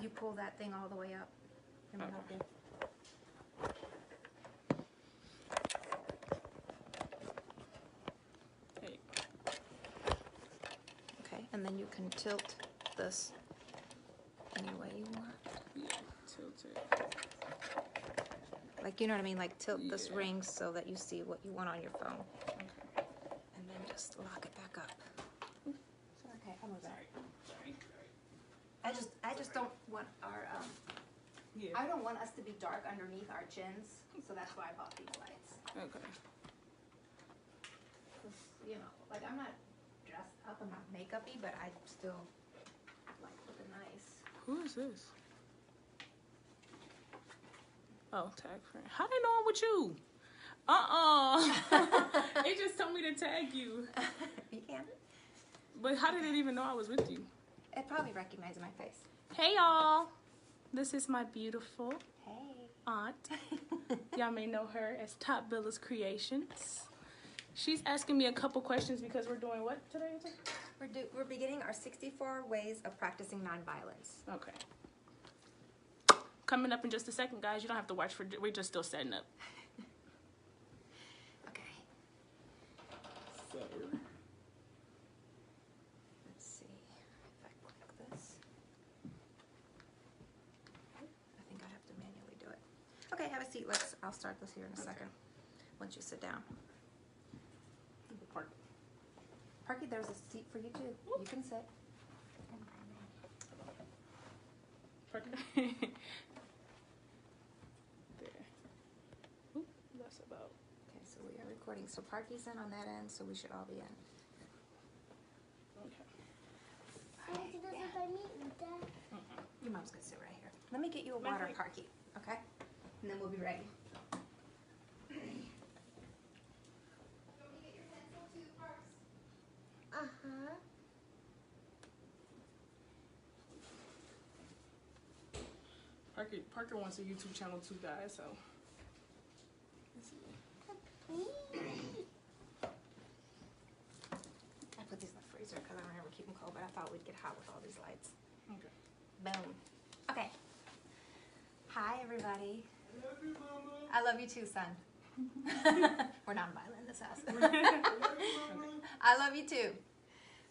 you pull that thing all the way up. Let me help you. Okay, and then you can tilt this any way you want. Yeah, tilt it. Like, you know what I mean? Like, tilt this ring so that you see what you want on your phone. Okay. And then just lock it back up. Okay, I'm sorry. I just don't want our I don't want us to be dark underneath our chins, so that's why I bought these lights. Okay. You know, like, I'm not dressed up, I'm not makeup-y, but I still like looking nice. Who is this? Oh, tag friend. How they know I'm with you? It just told me to tag you. You can. But how did it even know I was with you? It probably recognized my face. Hey, y'all. This is my beautiful aunt. Y'all may know her as Top Villas Creations. She's asking me a couple questions because we're doing what today? We're beginning our 64 ways of practicing nonviolence. Okay. Coming up in just a second, guys. You don't have to watch for. We're just still setting up. Okay. So. Let's see if I click this. I think I have to manually do it. Okay, have a seat. I'll start this here in a second. Once you sit down. Parky, there's a seat for you too. You can sit. Parky. There. Oop, that's about. Okay, so we are recording. So Parky's in on that end, so we should all be in. Okay. Your mom's gonna sit right here. Let me get you a water, Parky. Okay, and then we'll be ready. Parker wants a YouTube channel too, guys, so. I put these in the freezer because I don't ever keep them cold, but I thought we'd get hot with all these lights. Okay. Boom. Okay. Hi, everybody. I love you, Mama. I love you too, son. We're nonviolent in this house. I love you too.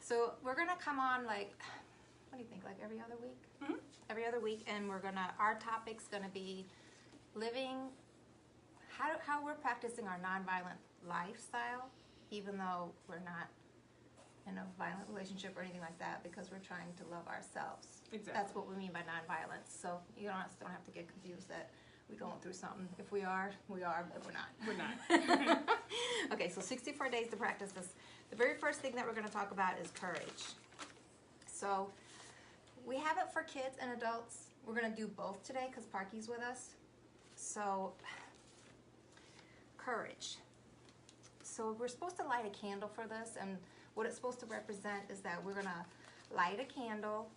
So we're gonna come on like, what do you think? Like every other week? Mm-hmm. Every other week, and our topic's gonna be living, how we're practicing our nonviolent lifestyle, even though we're not in a violent relationship or anything like that, because we're trying to love ourselves. Exactly. That's what we mean by nonviolence. So you don't have to get confused that we're going through something. If we are, we are, but we're not. We're not. Okay, so 64 days to practice this. The very first thing that we're going to talk about is courage. So we have it for kids and adults. We're going to do both today because Parky's with us. So, courage. So we're supposed to light a candle for this, and what it's supposed to represent is that we're going to light a candle.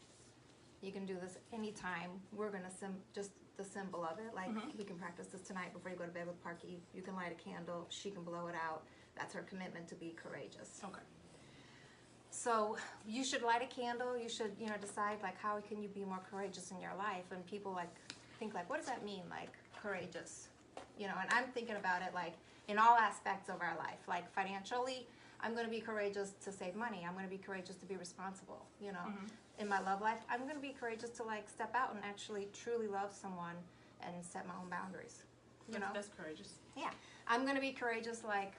You can do this anytime. We're going to just the symbol of it. Like, we can practice this tonight before you go to bed with Parky. You can light a candle. She can blow it out. That's her commitment to be courageous. Okay. So you should light a candle. You should, decide like how can you be more courageous in your life. And people think what does that mean? Like courageous, and I'm thinking about it like in all aspects of our life. Like financially, I'm going to be courageous to save money. I'm going to be courageous to be responsible. In my love life, I'm going to be courageous to like step out and actually truly love someone and set my own boundaries. That's courageous. Yeah, I'm going to be courageous like.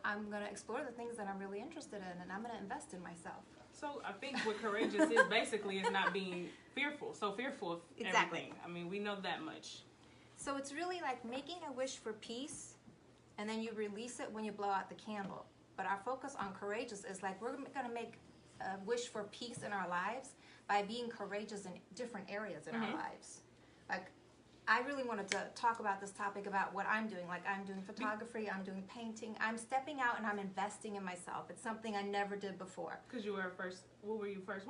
I'm going to explore the things that I'm really interested in, and I'm going to invest in myself. So I think what courageous is basically is not being fearful. So fearful of everything. I mean, we know that much. So it's really like making a wish for peace, and then you release it when you blow out the candle. But our focus on courageous is like we're going to make a wish for peace in our lives by being courageous in different areas in our lives. Like, I really wanted to talk about this topic about what I'm doing. Like, I'm doing photography, I'm doing painting. I'm stepping out and I'm investing in myself. It's something I never did before. Because you were first, what were you first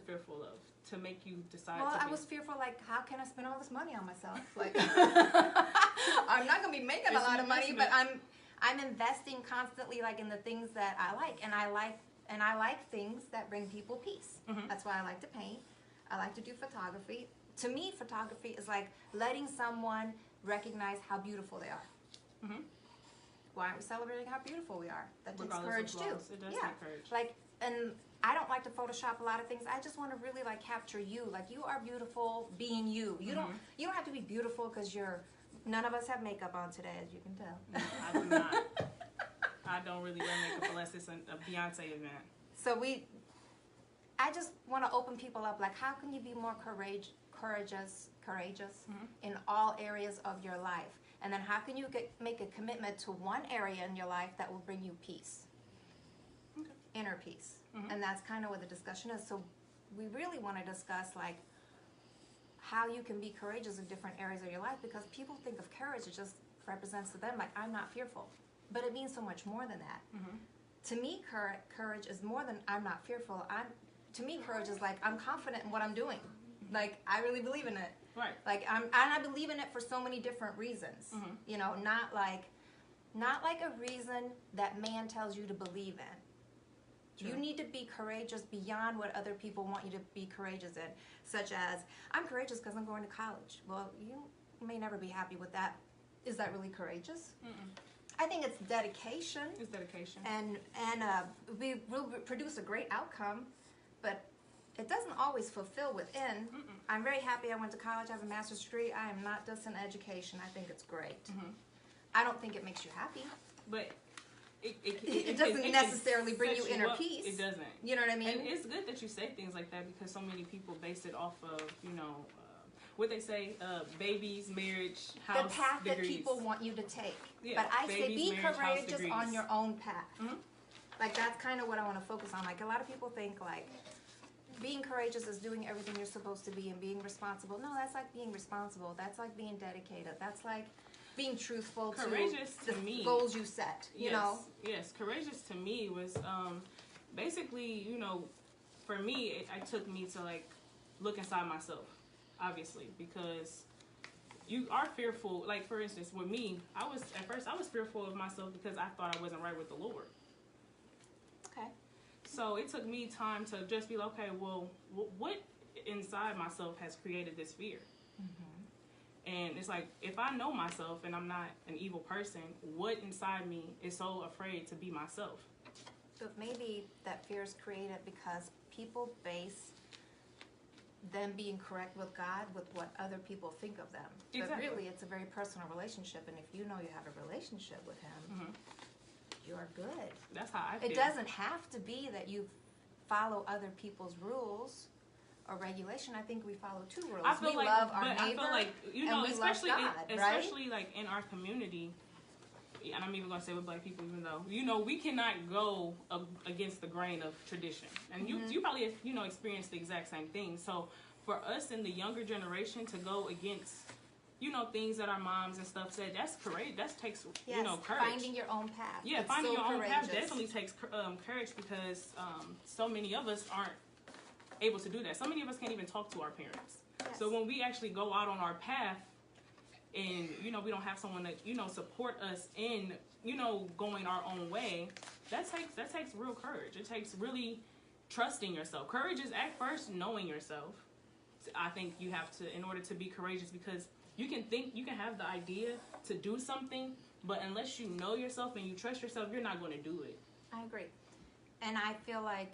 fearful of to make you decide Well, to I was fearful, like, how can I spend all this money on myself? Like, I'm not going to be making a lot of money, but I'm investing constantly, like, in the things that I like. And I like things that bring people peace. That's why I like to paint. I like to do photography. To me, photography is like letting someone recognize how beautiful they are. Mm-hmm. Why aren't we celebrating how beautiful we are? That takes Regardless courage of too. flaws, it does Yeah. take courage. Like, and I don't like to Photoshop a lot of things. I just want to really like capture you. Like, you are beautiful being you. You don't have to be beautiful because you're. None of us have makeup on today, as you can tell. I do not. I don't really wear makeup unless it's a Beyonce event. So I just want to open people up. Like, how can you be more courageous in all areas of your life? And then how can you make a commitment to one area in your life that will bring you peace, inner peace? And that's kind of what the discussion is. So we really want to discuss like how you can be courageous in different areas of your life, because people think of courage, it just represents to them like, I'm not fearful. But it means so much more than that. To me, courage is more than I'm not fearful. To me, courage is like, I'm confident in what I'm doing. Like, I really believe in it. Right. Like, I believe in it for so many different reasons. You know, not like a reason that man tells you to believe in. True. You need to be courageous beyond what other people want you to be courageous in. Such as, I'm courageous because I'm going to college. Well, you may never be happy with that. Is that really courageous? I think it's dedication. It's dedication. And we will produce a great outcome, but it doesn't always fulfill within. I'm very happy I went to college. I have a master's degree. I am not just in education. I think it's great. I don't think it makes you happy. But it doesn't necessarily bring you inner peace. It doesn't. You know what I mean? And it's good that you say things like that, because so many people base it off of, you know, what they say, babies, marriage, house, the path degrees. that people want you to take. Yeah, but I say be marriage, courageous on your own path. Like, that's kind of what I want to focus on. Like, a lot of people think like being courageous is doing everything you're supposed to be and being responsible. No, that's like being responsible. That's like being dedicated. That's like being truthful to the goals you set. You know? Yes, courageous to me was basically, you know, for me, it took me to like look inside myself, obviously, because you are fearful. Like, for instance, with me, at first I was fearful of myself because I thought I wasn't right with the Lord. Okay. So it took me time to just be like, okay, well, what inside myself has created this fear? And it's like, if I know myself and I'm not an evil person, what inside me is so afraid to be myself? But maybe that fear is created because people base them being correct with God with what other people think of them. Exactly. But really, it's a very personal relationship, and if you know you have a relationship with Him, you're good. That's how I feel. It doesn't have to be that you follow other people's rules or regulation. I think we follow two rules. We love our neighbor, I feel like, you know, and we love God, especially like in our community, and I'm even going to say with Black people, even though, you know, we cannot go against the grain of tradition. And you probably have, you know, experienced the exact same thing. So for us in the younger generation to go against, you know, things that our moms and stuff said, that's courage. That takes, you know, courage. Finding your own path. Yeah, finding your own path definitely takes courage, because so many of us aren't able to do that. So many of us can't even talk to our parents. Yes. So when we actually go out on our path and, you know, we don't have someone that, you know, support us in, you know, going our own way, that takes real courage. It takes really trusting yourself. Courage is at first knowing yourself. I think you have to, in order to be courageous, because you can have the idea to do something, but unless you know yourself and you trust yourself, you're not going to do it. I agree. And I feel like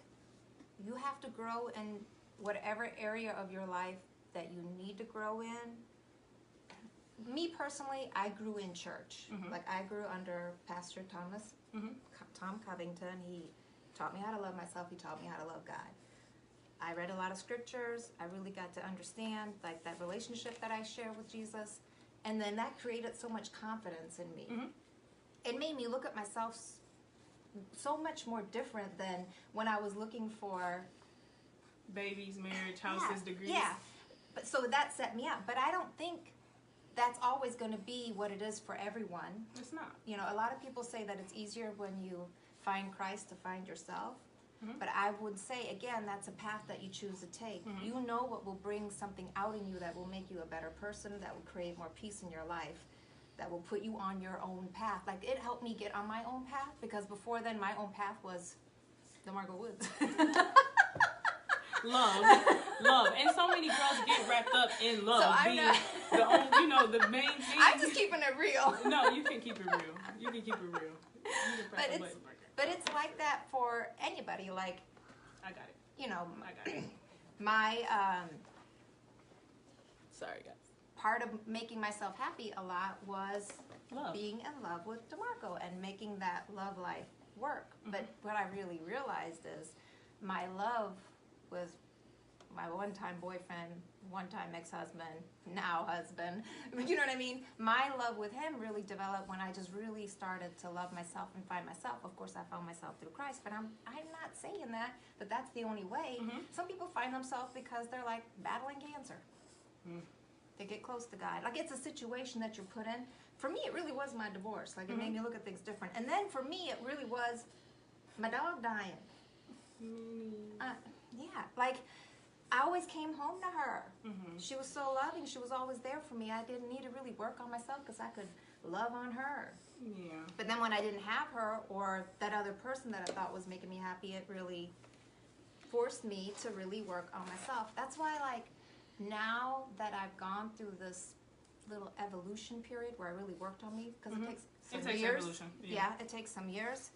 you have to grow in whatever area of your life that you need to grow in. Me personally, I grew in church. Like, I grew under Pastor Tom Covington. He taught me how to love myself. He taught me how to love God. I read a lot of scriptures. I really got to understand like that relationship that I share with Jesus. And then that created so much confidence in me. It made me look at myself so much more different than when I was looking for babies, marriage, houses, degrees. Yeah, but so that set me up. But I don't think that's always going to be what it is for everyone. It's not. You know, a lot of people say that it's easier when you find Christ to find yourself. But I would say, again, that's a path that you choose to take. You know what will bring something out in you that will make you a better person, that will create more peace in your life, that will put you on your own path. Like, it helped me get on my own path, because before then, my own path was the Margot Woods. Love. love. And so many girls get wrapped up in love. So I'm being not... the only, you know, the main thing. I'm just keeping it real. No, you can keep it real. You can keep it real. You can press the button. But it's like that for anybody. Like, I got it. you know, I got it. my Sorry, guys. part of making myself happy a lot was Love. being in love with DeMarco and making that love life work. But what I really realized is my love with my one-time boyfriend, one-time ex-husband, now husband, you know what I mean? My love with him really developed when I just really started to love myself and find myself. Of course, I found myself through Christ, but I'm not saying that that's the only way. Some people find themselves because they're like battling cancer. They get close to God. Like, it's a situation that you're put in. For me, it really was my divorce. Like, it made me look at things different. And then for me, it really was my dog dying. Yeah, like, I always came home to her. She was so loving. She was always there for me. I didn't need to really work on myself because I could love on her. Yeah. But then when I didn't have her or that other person that I thought was making me happy, it really forced me to really work on myself. That's why, like, now that I've gone through this little evolution period where I really worked on me, because it takes some years. Evolution. Yeah, it takes some years.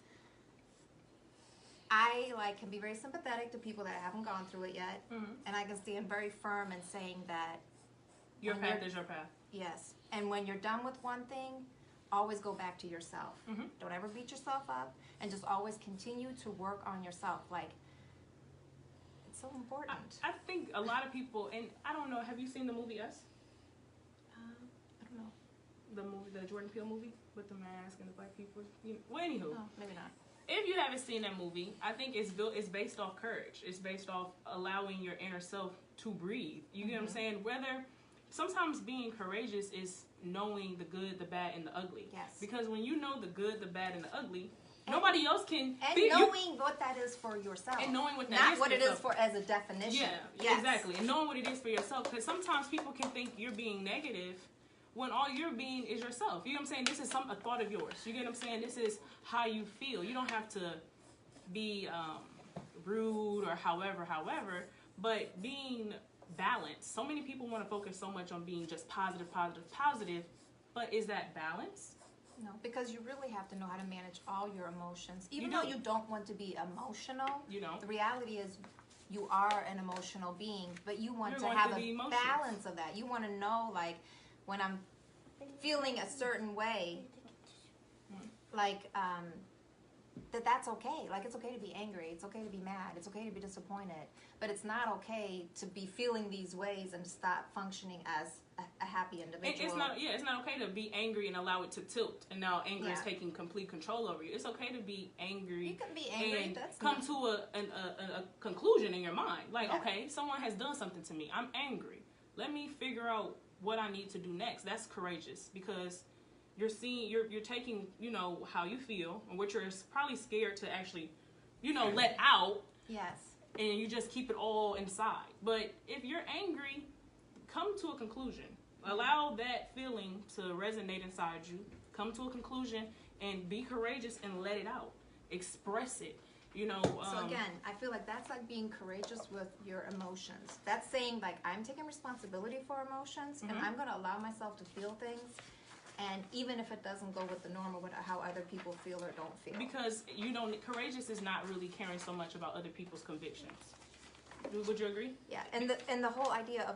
I can be very sympathetic to people that haven't gone through it yet, and I can stand very firm in saying that your path is your path. Yes, and when you're done with one thing, always go back to yourself. Don't ever beat yourself up, and just always continue to work on yourself. Like, it's so important. I think a lot of people, and I don't know, have you seen the movie Us? I don't know. The movie, the Jordan Peele movie with the mask and the black people. Well, anywho. No, maybe not. If you haven't seen that movie, I think it's based off courage. It's based off allowing your inner self to breathe. You get what I'm saying? Whether sometimes being courageous is knowing the good, the bad, and the ugly. Yes. Because when you know the good, the bad, and the ugly, nobody else can. And knowing what that is for yourself. And knowing what that not is what for it yourself. is for as a definition. Yeah, yes. Exactly. And knowing what it is for yourself. Because sometimes people can think you're being negative when all you're being is yourself. You know what I'm saying? This is a thought of yours. You get what I'm saying? This is how you feel. You don't have to be rude or however, but being balanced. So many people want to focus so much on being just positive, but is that balance? No, because you really have to know how to manage all your emotions. Even though you don't want to be emotional, the reality is you are an emotional being, but you want to have a balance of that. You want to know, like, when I'm feeling a certain way, like, that's okay. Like, it's okay to be angry. It's okay to be mad. It's okay to be disappointed. But it's not okay to be feeling these ways and stop functioning as a happy individual. It's not okay to be angry and allow it to tilt. And now anger is taking complete control over you. It's okay to be angry. You can be angry. And that's come to a conclusion in your mind. Like, okay, someone has done something to me. I'm angry. Let me figure out what I need to do next. That's courageous, because you're taking, how you feel and what you're probably scared to actually, let out. Yes. And you just keep it all inside. But if you're angry, come to a conclusion. Allow that feeling to resonate inside you. Come to a conclusion and be courageous and let it out. Express it. So again, I feel like that's like being courageous with your emotions. That's saying, like, I'm taking responsibility for emotions, and I'm going to allow myself to feel things. And even if it doesn't go with the norm or how other people feel or don't feel. Because courageous is not really caring so much about other people's convictions. Would you agree? Yeah, and the whole idea of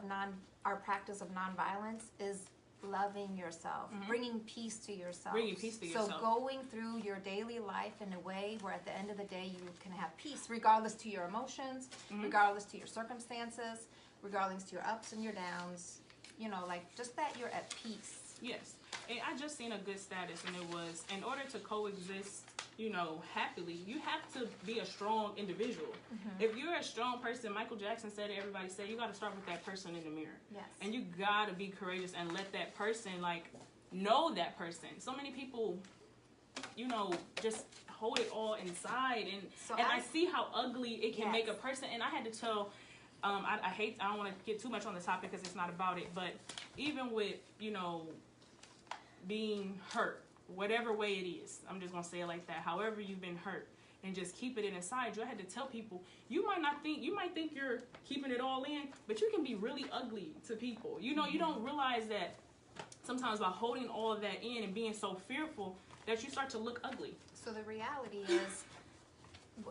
our practice of nonviolence is loving yourself, bringing peace to yourself. Bringing peace to yourself. So going through your daily life in a way where at the end of the day you can have peace, regardless to your emotions, regardless to your circumstances, regardless to your ups and your downs. Like, just that you're at peace. Yes. And I just seen a good status, and it was, in order to coexist, happily, you have to be a strong individual. If you're a strong person, Michael Jackson said it, everybody said, you got to start with that person in the mirror. Yes. And you got to be courageous and let that person, know that person. So many people, just hold it all inside. And I see how ugly it can make a person. And I had to tell, I don't want to get too much on the topic because it's not about it, but even with, being hurt, whatever way it is, I'm just going to say it like that, however you've been hurt, and just keep it inside you. I had to tell people, you might think you're keeping it all in, but you can be really ugly to people. You know, you don't realize that sometimes by holding all of that in and being so fearful that you start to look ugly. So the reality is,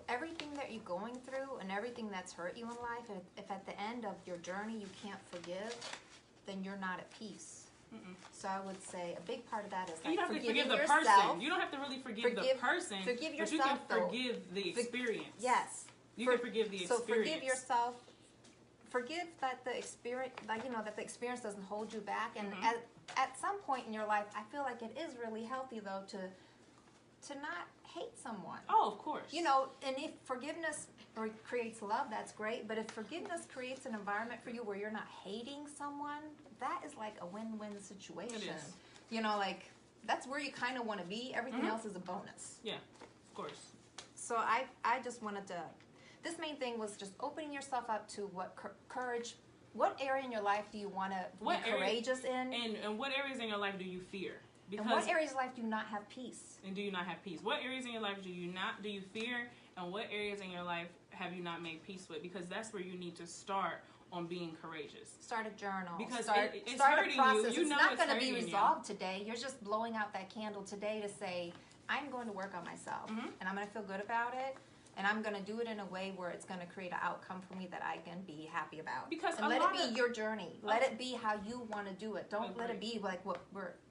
everything that you're going through and everything that's hurt you in life, if at the end of your journey you can't forgive, then you're not at peace. So I would say a big part of that is like forgiving the yourself. person. You don't have to really forgive the person. Forgive yourself, but you can though. forgive the experience. Yes. You can forgive the experience. So forgive yourself. Forgive that the experience, like, you know, that the experience doesn't hold you back. And at some point in your life, I feel like it is really healthy though to not hate someone. Oh, of course. You know, and if forgiveness creates love, that's great. But if forgiveness creates an environment for you where you're not hating someone, that is like a win-win situation. It is. You know, like, that's where you kind of want to be. Everything else is a bonus. Yeah, of course. So I just wanted to, this main thing was just opening yourself up to what courage, what area in your life do you want to be courageous in? And what areas in your life do you fear? And what areas of life do you not have peace? And do you not have peace? What areas in your life do you fear? And what areas in your life have you not made peace with? Because that's where you need to start on being courageous. Start a journal. Because it's start hurting a process. you. You know it's not going to be hurting resolved today. You're just blowing out that candle today to say, I'm going to work on myself. And I'm going to feel good about it. And I'm going to do it in a way where it's going to create an outcome for me that I can be happy about. Because and let it be your journey. Let it be how you want to do it. Don't let it be like what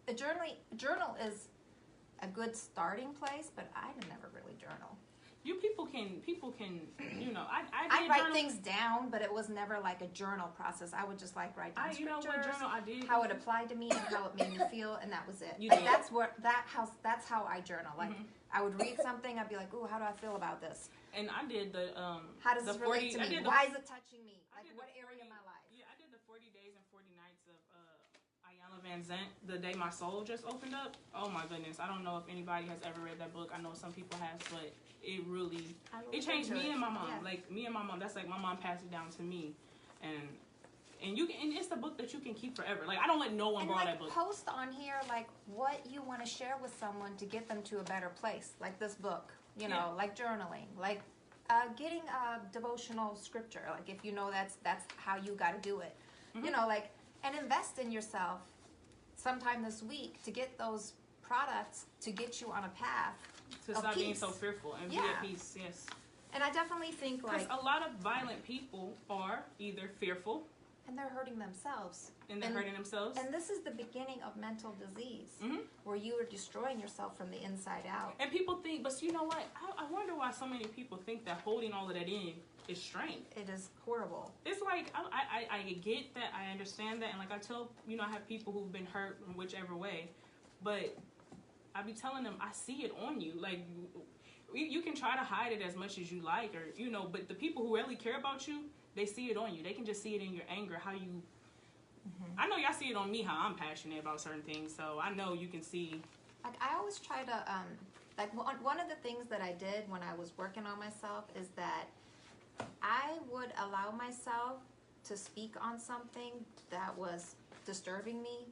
a journal is a good starting place, but I never really journal. People can, you know, I write things down, but it was never like a journal process. I would just like write down you know what journal I did? how it applied to me and how it made me feel, and that was it. You Like, did. that's how I journal. Like, I would read something, I'd be like, ooh, how do I feel about this? And I did the How does this relate to me? Why is it touching me? Like, what area of my life? Yeah, I did the 40 Days and 40 Nights of Ayanna Van Zant, the day my soul just opened up. Oh my goodness, I don't know if anybody has ever read that book. I know some people have, but it really, it changed me and my mom. Yeah. Like, me and my mom, that's like my mom passed it down to me. And you can, and it's the book that you can keep forever. Like, I don't let no one borrow that book. Post on here like what you want to share with someone to get them to a better place. Like this book, you know, like journaling, like getting a devotional scripture. Like, if you know that's how you got to do it, you know, like, and invest in yourself sometime this week to get those products to get you on a path to stop being so fearful and be at peace. Yes. And I definitely think, like, because a lot of violent people are either fearful, and they're hurting themselves. And they're hurting themselves. And this is the beginning of mental disease, where you are destroying yourself from the inside out. And people think, but you know what? I wonder why so many people think that holding all of that in is strength. It is horrible. It's like, I get that, I understand that, and like I tell, you know, I have people who've been hurt in whichever way, but I be telling them, I see it on you. Like, you can try to hide it as much as you like, or, you know, but the people who really care about you, they see it on you. They can just see it in your anger, how you, I know y'all see it on me, how I'm passionate about certain things, so I know you can see. Like, I always try to, like, one of the things that I did when I was working on myself is that I would allow myself to speak on something that was disturbing me,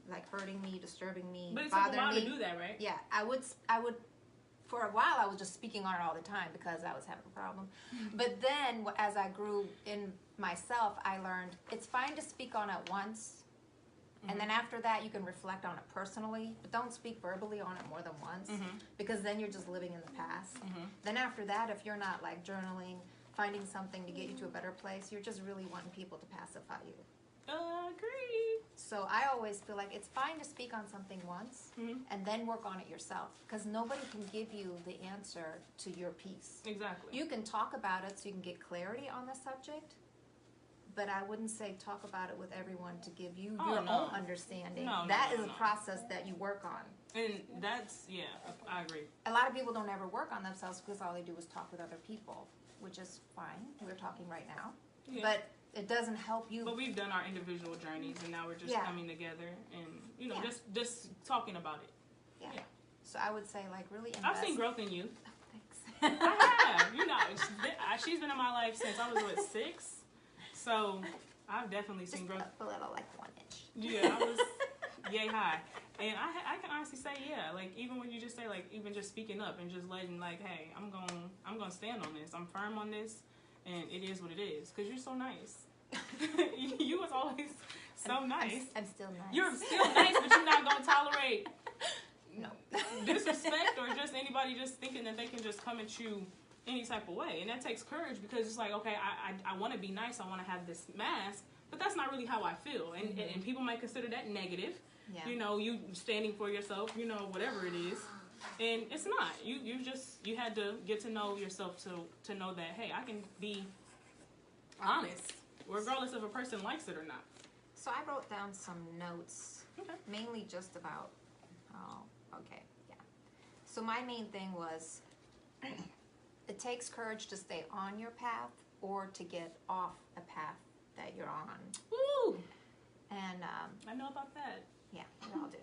like hurting me, disturbing me, but it bothering took a while me. to do that, right? Yeah, I would, for a while I was just speaking on it all the time because I was having a problem. But then as I grew in myself, I learned it's fine to speak on it once, and then after that you can reflect on it personally, but don't speak verbally on it more than once, because then you're just living in the past. Then after that, if you're not like journaling, finding something to get you to a better place, you're just really wanting people to pacify you. Agree. So I always feel like it's fine to speak on something once and then work on it yourself, because nobody can give you the answer to your piece. Exactly. You can talk about it so you can get clarity on the subject, but I wouldn't say talk about it with everyone to give you your own understanding. That is a process that you work on. And that's, yeah, I agree. A lot of people don't ever work on themselves because all they do is talk with other people, which is fine. We're talking right now. Yeah. But it doesn't help you. But we've done our individual journeys, and now we're just coming together and, you know, just talking about it. Yeah. So I would say, like, really invest. I've seen growth in you. Oh, thanks. I have. You know, she's been in my life since I was, 6? So I've definitely seen growth. A little, like 1 inch. Yeah, I was yay high. And I can honestly say, yeah, like, even when you just say, like, even just speaking up and just letting, like, hey, I'm gonna stand on this. I'm firm on this, and it is what it is. Because you're so nice. You was always so nice. I'm still nice. You're still nice, but you're not gonna tolerate no disrespect or just anybody just thinking that they can just come at you any type of way. And that takes courage, because it's like, okay, I want to be nice. I want to have this mask, but that's not really how I feel. And and people might consider that negative. Yeah. You know, you standing for yourself, you know, whatever it is. And it's not. You had to get to know yourself to know that, hey, I can be honest, regardless if a person likes it or not. So I wrote down some notes, Okay. mainly just about, So my main thing was, it takes courage to stay on your path or to get off a path that you're on. Woo! And I know about that. yeah, we all do.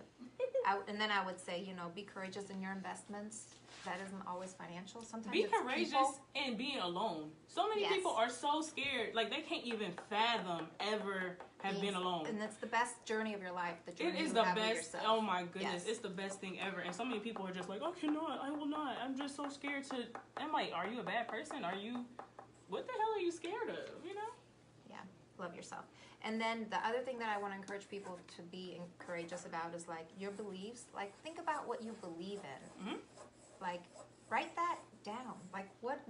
And then I would say, you know, be courageous in your investments. That isn't always financial. Sometimes Be it's courageous people. and being alone. So many Yes. people are so scared, like they can't even fathom ever have been alone. And it's the best journey of your life. The journey It is you the have with best. yourself. Oh my goodness, Yes. it's the best thing ever. And so many people are just like, I cannot, I will not. I'm just so scared to. I'm like, are you a bad person? Are you? What the hell are you scared of? You know? Yeah, love yourself. And then the other thing that I want to encourage people to be courageous about is like your beliefs. Like think about what you believe in. Mm-hmm. Like write that down. Like what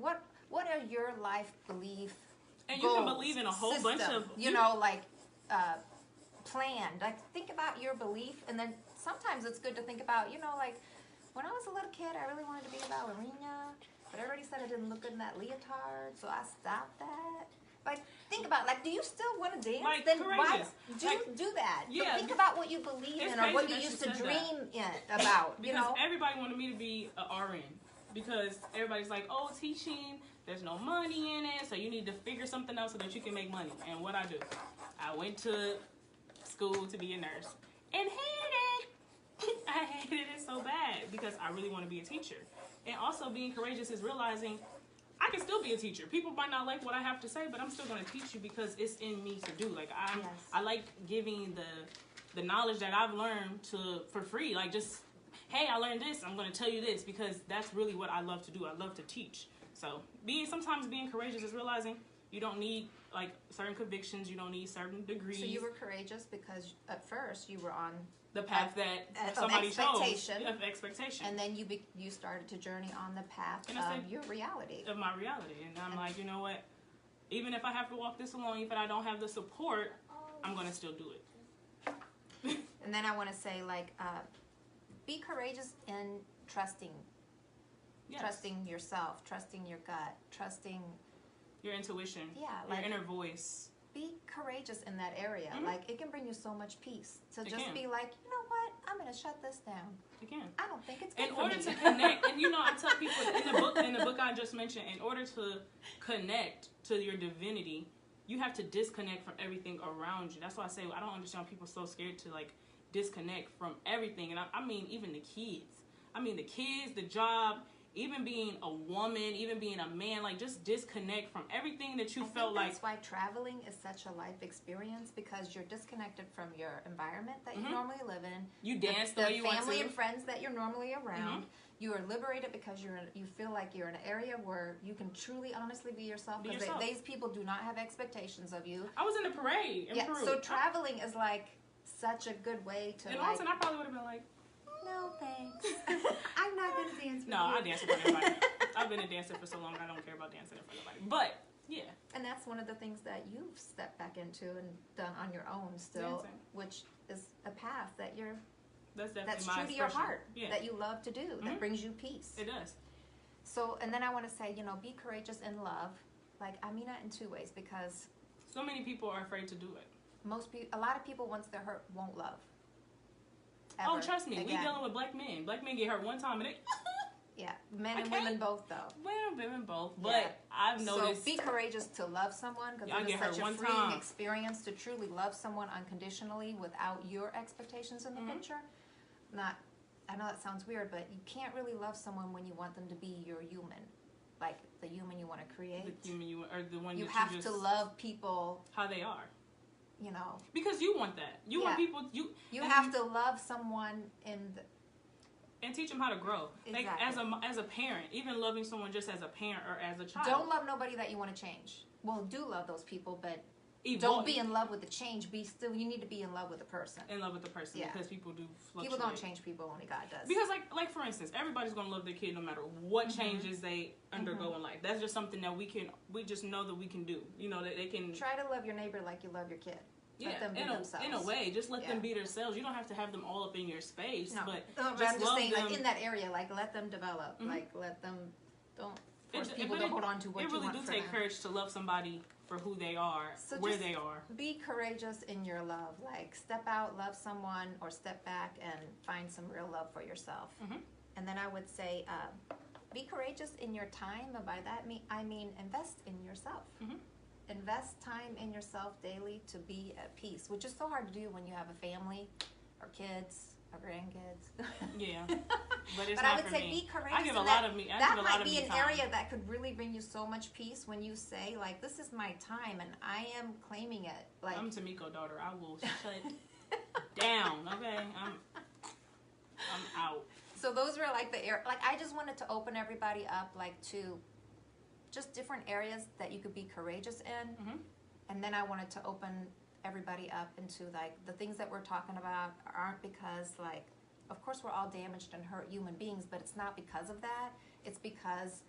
are your life belief? And goals, you can believe in a whole bunch of you know, like planned. Like think about your belief, and then sometimes it's good to think about, you know, like when I was a little kid, I really wanted to be a ballerina, but I already said I didn't look good in that leotard, so I stopped that. Like think about, like, do you still want to dance? Like, then courageous. why do that? Yeah, But think about what you believe it's in or what crazy you that used you to said dream about. Because You know, everybody wanted me to be an RN. Because everybody's like, oh, teaching, there's no money in it, so you need to figure something out so that you can make money. And what I do, I went to school to be a nurse and hated it. I hated it so bad because I really want to be a teacher. And also being courageous is realizing I can still be a teacher. People might not like what I have to say, but I'm still going to teach you because it's in me to do. Like I like giving the knowledge that I've learned for free. Like just, hey, I learned this. I'm going to tell you this because that's really what I love to do. I love to teach. So sometimes being courageous is realizing you don't need like certain convictions. You don't need certain degrees. so you were courageous because at first you were on the path that of somebody expectation. chose. Of expectation. And then you started to journey on the path of your reality. Of my reality. And I'm like, you know what? Even if I have to walk this alone, even if I don't have the support, I'm going to still do it. And then I want to say, like, be courageous in trusting. Yes. Trusting yourself, trusting your gut, trusting your intuition. Yeah, your like, inner voice. Be courageous in that area. Mm-hmm. Like, it can bring you so much peace to It just can. be like, you know what? I'm going to shut this down. Again. I don't think it's good In for order me. to connect, and you know, I tell people in the book I just mentioned, in order to connect to your divinity, you have to disconnect from everything around you. That's why I say I don't understand why people are so scared to like disconnect from everything. And I mean, even the kids. I mean, the kids, the job, even being a woman, even being a man, like just disconnect from everything that you felt like. That's why traveling is such a life experience, because you're disconnected from your environment that you Mm-hmm. normally live in. You dance the way you want to. family and friends that you're normally around. Mm-hmm. You are liberated because you feel like you're in an area where you can truly, honestly be yourself. Be Because yourself. these people do not have expectations of you. I was in the parade in Peru. So traveling is like such a good way to. And like, also, I probably would have been like, no thanks. I'm not gonna dance with no, you. I dance in front of everybody. I've been a dancer for so long, I don't care about dancing in front of nobody. But, yeah. And that's one of the things that you've stepped back into and done on your own still, Dancing. which is a path that That's definitely that's my true to your expression. heart, Yeah. that you love to do, Mhm. that brings you peace. It does. So, and then I want to say, you know, be courageous in love. Like, I mean that in two ways, because So many people are afraid to do it. a lot of people, once they're hurt, won't love. Oh, Ever trust me, we again. dealing with black men. Black men get hurt one time and they Yeah, men I and can't- women both, though. women both. But Yeah. I've noticed So be courageous to love someone, because I it is get hurt such a one freeing time. experience to truly love someone unconditionally without your expectations in the Mhm. picture. I know that sounds weird, but you can't really love someone when you want them to be your human, like the human you want to create. the human you or the one You that have you just to love people how they are. you know. Because you want that. You want people. You have to love someone and teach them how to grow. Exactly. Like as a parent, even loving someone just as a parent or as a child. Don't love nobody that you want to change. Well, do love those people, but don't be in love with the change. You need to be in love with the person. In love with the person, because people do fluctuate. People don't change people, only God does. Because like for instance, everybody's gonna love their kid no matter what changes they undergo in life. That's just something that we just know that we can do. You know, that they can try to love your neighbor like you love your kid. Let them be themselves. In a way, just let them be themselves. You don't have to have them all up in your space, but I'm just saying, like in that area, like let them develop, like let them don't force people to hold on to what you want. It really do take courage to love somebody for who they are, where they are. Be courageous in your love. Like step out, love someone, or step back and find some real love for yourself. And then I would say, be courageous in your time, and by that I mean invest in yourself. Invest time in yourself daily to be at peace, which is so hard to do when you have a family or kids or grandkids. Yeah, but I would say be courageous. I give a lot of me. That might be an area that could really bring you so much peace when you say, like, this is my time and I am claiming it. Like, I'm Tamiko, daughter. I will shut down. Okay, I'm out. So those were like I just wanted to open everybody up, like, to just different areas that you could be courageous in. And then I wanted to open everybody up into, like, the things that we're talking about aren't because, like, of course we're all damaged and hurt human beings, but it's not because of that. It's because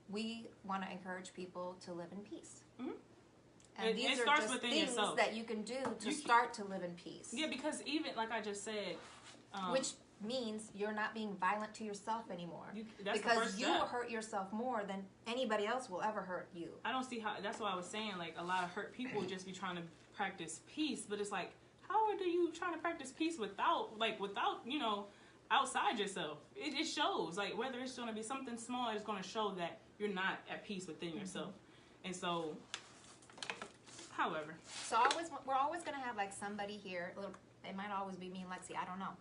we want to encourage people to live in peace. And these are just things that you can do to start to live in peace. Yeah, because even, like I just said, which means you're not being violent to yourself anymore. Because you will hurt yourself more than anybody else will ever hurt you. I don't see how. That's why I was saying, like, a lot of hurt people would just be trying to practice peace, but it's like, how are you trying to practice peace without you know, outside yourself? It shows, like, whether it's going to be something small, it's going to show that you're not at peace within yourself. And so, however, we're always going to have, like, somebody here. It might always be me and Lexi. I don't know.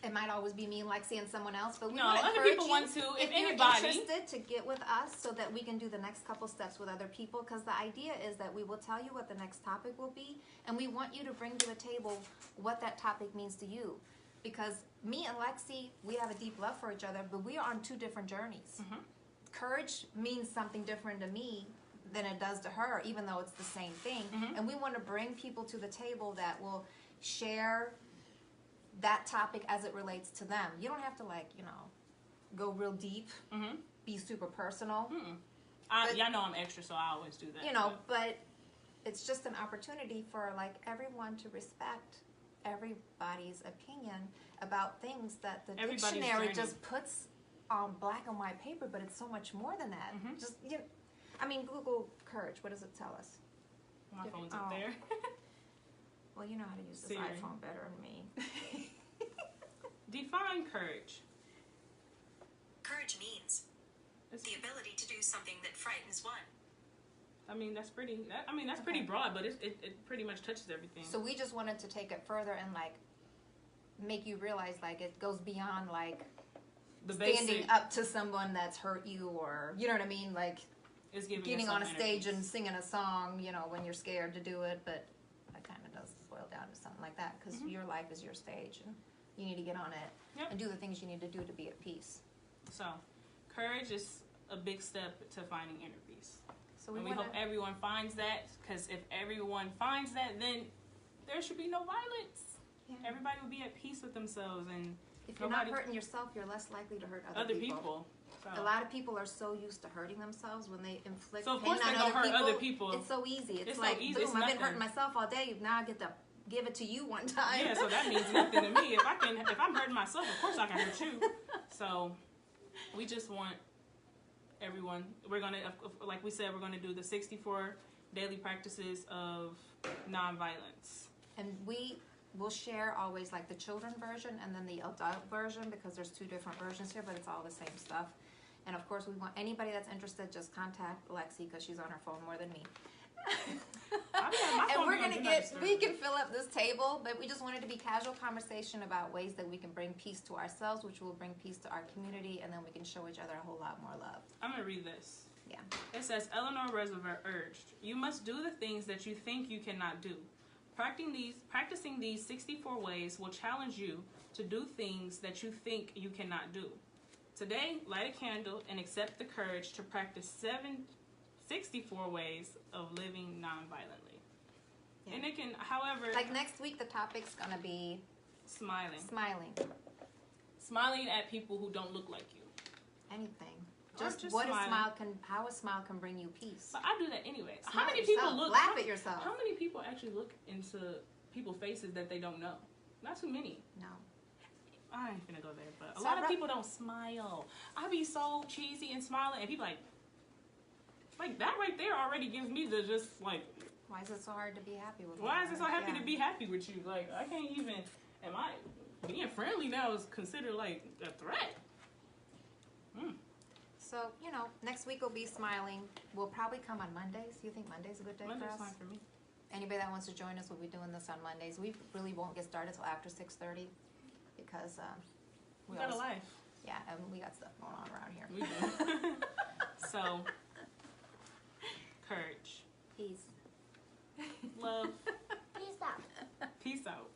It might always be me and Lexi and someone else, but we want to encourage you, want to. If you're anybody interested, to get with us so that we can do the next couple steps with other people. Because the idea is that we will tell you what the next topic will be, and we want you to bring to the table what that topic means to you. Because me and Lexi, we have a deep love for each other, but we are on two different journeys. Courage means something different to me than it does to her, even though it's the same thing. And we want to bring people to the table that will share that topic as it relates to them. You don't have to, like, you know, go real deep, be super personal. Y'all know I'm extra, so I always do that. You know, but it's just an opportunity for, like, everyone to respect everybody's opinion about things that the dictionary just puts on black and white paper, but it's so much more than that. Just, I mean, Google courage. What does it tell us? My phone's up there. Well, you know how to use this iPhone better than me. Define courage. Courage means the ability to do something that frightens one. I mean, that's pretty broad, but it pretty much touches everything. So we just wanted to take it further and, like, make you realize, like, it goes beyond, like, the standing up to someone that's hurt you, or, you know what I mean, like, getting on a stage and singing a song, you know, when you're scared to do it, but that kind of does boil down to something like that, because your life is your stage, and you need to get on it and do the things you need to do to be at peace. So, courage is a big step to finding inner peace. So we hope everyone finds that, because if everyone finds that, then there should be no violence. Everybody will be at peace with themselves, and if you're not hurting yourself, you're less likely to hurt other people. So. A lot of people are so used to hurting themselves when they inflict pain on other people. It's so easy. It's like, so easy. Boom, I've been hurting myself all day. Now I get to give it to you one time. Yeah, so that means nothing to me. If I'm hurting myself, of course I can hurt you. So we just want everyone. We're gonna, like we said, we're gonna do the 64 daily practices of nonviolence. And we'll share always, like, the children version and then the adult version, because there's two different versions here, but it's all the same stuff. And of course, we want anybody that's interested, just contact Lexi, because she's on her phone more than me. And we're we can fill up this table, but we just wanted to be casual conversation about ways that we can bring peace to ourselves, which will bring peace to our community, and then we can show each other a whole lot more love. I'm gonna read this. Yeah. It says, Eleanor Roosevelt urged, "You must do the things that you think you cannot do. Practicing these 64 ways will challenge you to do things that you think you cannot do. Today, light a candle and accept the courage to practice 64 ways of living non-violently. Yeah. And it can, however... Like next week, the topic's going to be... Smiling. Smiling At people who don't look like you. Anything. Or Just smiling. how a smile can bring you peace. But I do that anyway. Smile How many at people yourself. look... Laugh at yourself. How many people actually look into people's faces that they don't know? Not too many. No. I ain't finna go there, but a So lot of people don't smile. I be so cheesy and smiling, and people like that right there already gives me the just like. Why is it so hard to be happy with? Why is it so happy Yeah. to be happy with you? Like I can't even. Am I being friendly now is considered like a threat? So, next week will be smiling. We'll probably come on Mondays. You think Monday's a good day Monday's for us? fine for me. Anybody that wants to join us will be doing this on Mondays. We really won't get started till after 6:30 because We got a life. Yeah, and we got stuff going on around here. We do. So, courage, Peace. love, Peace out. peace out.